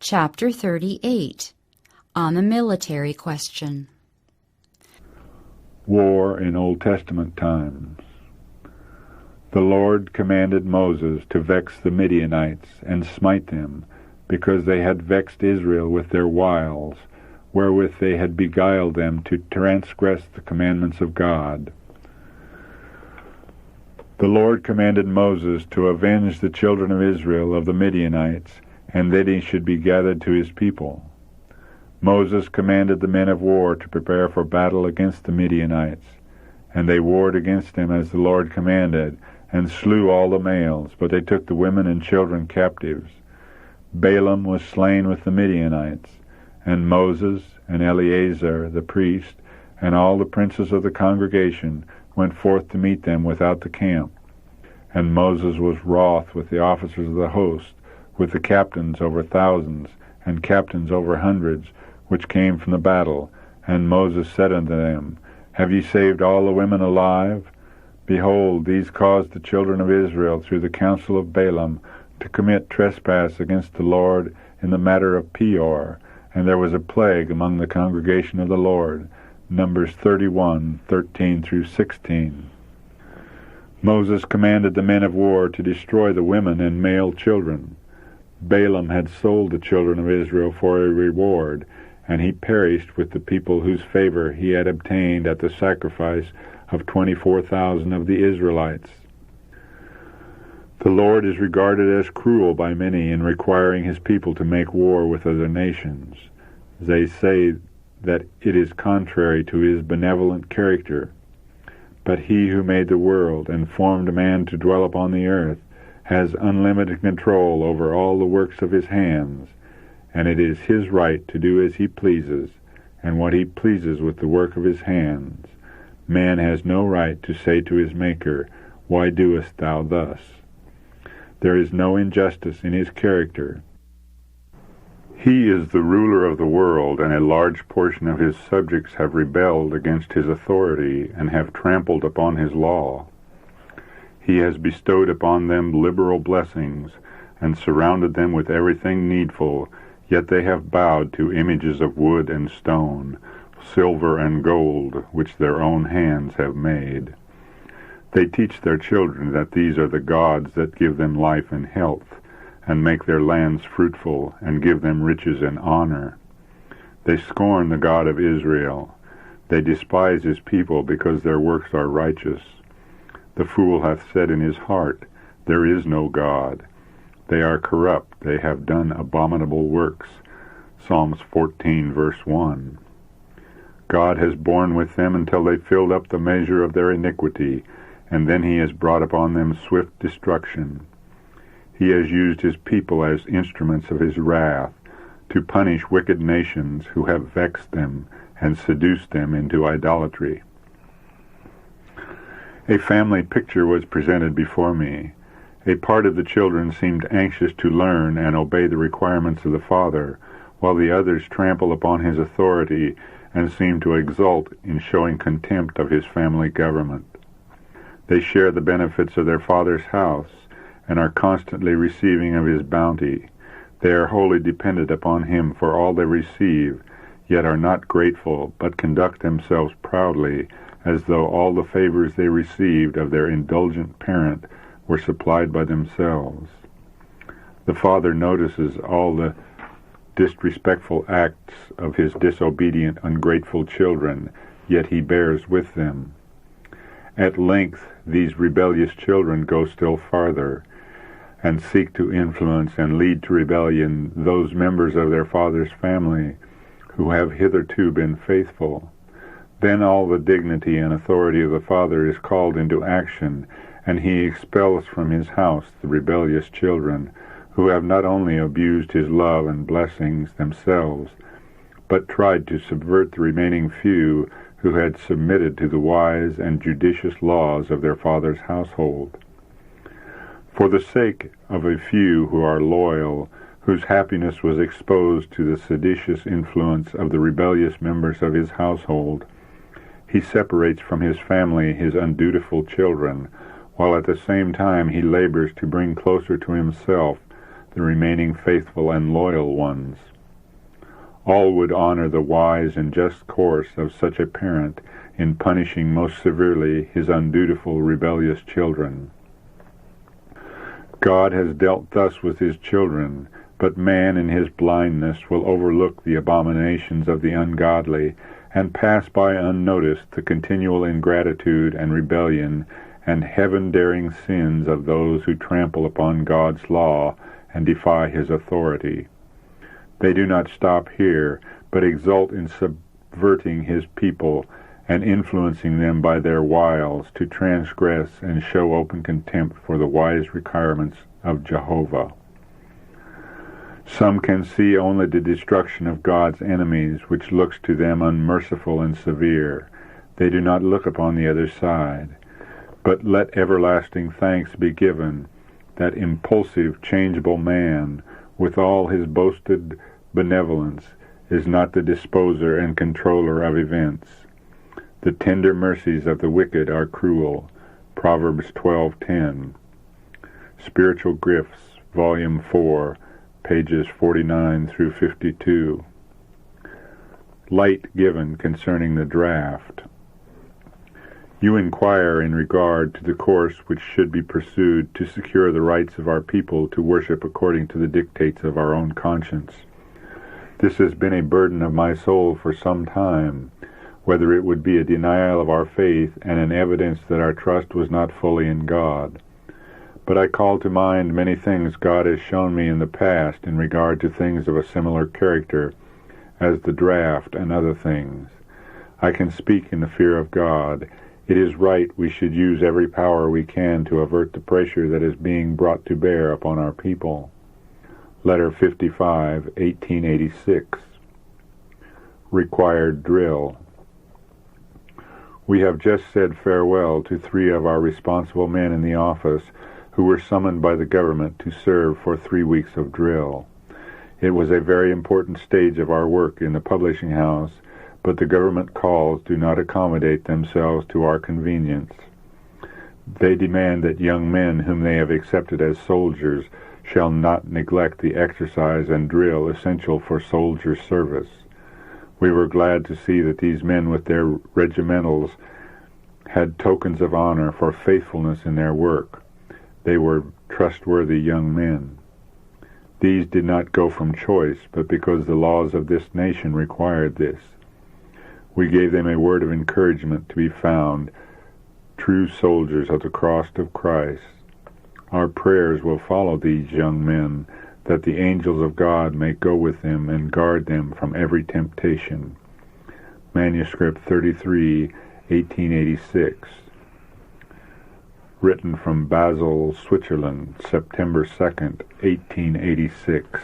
Chapter 38, on the military question. War in Old Testament times. The Lord commanded Moses to vex the Midianites and smite them, because they had vexed Israel with their wiles, wherewith they had beguiled them to transgress the commandments of God. The Lord commanded Moses to avenge the children of Israel of the Midianites, and that he should be gathered to his people. Moses commanded the men of war to prepare for battle against the Midianites, and they warred against them as the Lord commanded, and slew all the males, but they took the women and children captives. Balaam was slain with the Midianites, and Moses and Eleazar the priest, and all the princes of the congregation went forth to meet them without the camp. And Moses was wroth with the officers of the host, with the captains over thousands, and captains over hundreds, which came from the battle. And Moses said unto them, Have ye saved all the women alive? Behold, these caused the children of Israel through the counsel of Balaam to commit trespass against the Lord in the matter of Peor, and there was a plague among the congregation of the Lord. Numbers 31:13-16. Moses commanded the men of war to destroy the women and male children. Balaam had sold the children of Israel for a reward, and he perished with the people whose favor he had obtained at the sacrifice of 24,000 of the Israelites. The Lord is regarded as cruel by many in requiring his people to make war with other nations. They say that it is contrary to his benevolent character. But he who made the world and formed man to dwell upon the earth has unlimited control over all the works of his hands, and it is his right to do as he pleases, and what he pleases with the work of his hands. Man has no right to say to his Maker, Why doest thou thus? There is no injustice in his character. He is the ruler of the world, and a large portion of his subjects have rebelled against his authority and have trampled upon his law. He has bestowed upon them liberal blessings and surrounded them with everything needful, yet they have bowed to images of wood and stone, silver and gold, which their own hands have made. They teach their children that these are the gods that give them life and health, and make their lands fruitful, and give them riches and honor. They scorn the God of Israel. They despise his people because their works are righteous. The fool hath said in his heart, There is no God. They are corrupt, they have done abominable works. Psalms 14, verse 1. God has borne with them until they filled up the measure of their iniquity, and then he has brought upon them swift destruction. He has used his people as instruments of his wrath, to punish wicked nations who have vexed them and seduced them into idolatry. A family picture was presented before me. A part of the children seemed anxious to learn and obey the requirements of the father, while the others trample upon his authority and seem to exult in showing contempt of his family government. They share the benefits of their father's house and are constantly receiving of his bounty. They are wholly dependent upon him for all they receive, yet are not grateful, but conduct themselves proudly, as though all the favors they received of their indulgent parent were supplied by themselves. The father notices all the disrespectful acts of his disobedient, ungrateful children, yet he bears with them. At length, these rebellious children go still farther, and seek to influence and lead to rebellion those members of their father's family who have hitherto been faithful. Then all the dignity and authority of the father is called into action, and he expels from his house the rebellious children, who have not only abused his love and blessings themselves, but tried to subvert the remaining few who had submitted to the wise and judicious laws of their father's household. For the sake of a few who are loyal, whose happiness was exposed to the seditious influence of the rebellious members of his household, he separates from his family his undutiful children, while at the same time he labors to bring closer to himself the remaining faithful and loyal ones. All would honor the wise and just course of such a parent in punishing most severely his undutiful, rebellious children. God has dealt thus with his children, but man in his blindness will overlook the abominations of the ungodly and pass by unnoticed the continual ingratitude and rebellion and heaven-daring sins of those who trample upon God's law and defy his authority. They do not stop here, but exult in subverting his people and influencing them by their wiles to transgress and show open contempt for the wise requirements of Jehovah. Some can see only the destruction of God's enemies, which looks to them unmerciful and severe. They do not look upon the other side. But let everlasting thanks be given that impulsive, changeable man, with all his boasted benevolence, is not the disposer and controller of events. The tender mercies of the wicked are cruel. Proverbs 12:10. Spiritual Gifts, Volume 4, pages 49 through 52. Light given concerning the draft. You inquire in regard to the course which should be pursued to secure the rights of our people to worship according to the dictates of our own conscience. This has been a burden of my soul for some time, whether it would be a denial of our faith and an evidence that our trust was not fully in God. But I call to mind many things God has shown me in the past in regard to things of a similar character, as the draft and other things. I can speak in the fear of God. It is right we should use every power we can to avert the pressure that is being brought to bear upon our people. Letter 55, 1886. Required drill. We have just said farewell to 3 of our responsible men in the office who were summoned by the government to serve for 3 weeks of drill. It was a very important stage of our work in the publishing house, but the government calls do not accommodate themselves to our convenience. They demand that young men whom they have accepted as soldiers shall not neglect the exercise and drill essential for soldier service. We were glad to see that these men with their regimentals had tokens of honor for faithfulness in their work. They were trustworthy young men. These did not go from choice, but because the laws of this nation required this. We gave them a word of encouragement to be found true soldiers of the cross of Christ. Our prayers will follow these young men, that the angels of God may go with them and guard them from every temptation. Manuscript 33, 1886. Written from Basel, Switzerland, September 2nd, 1886.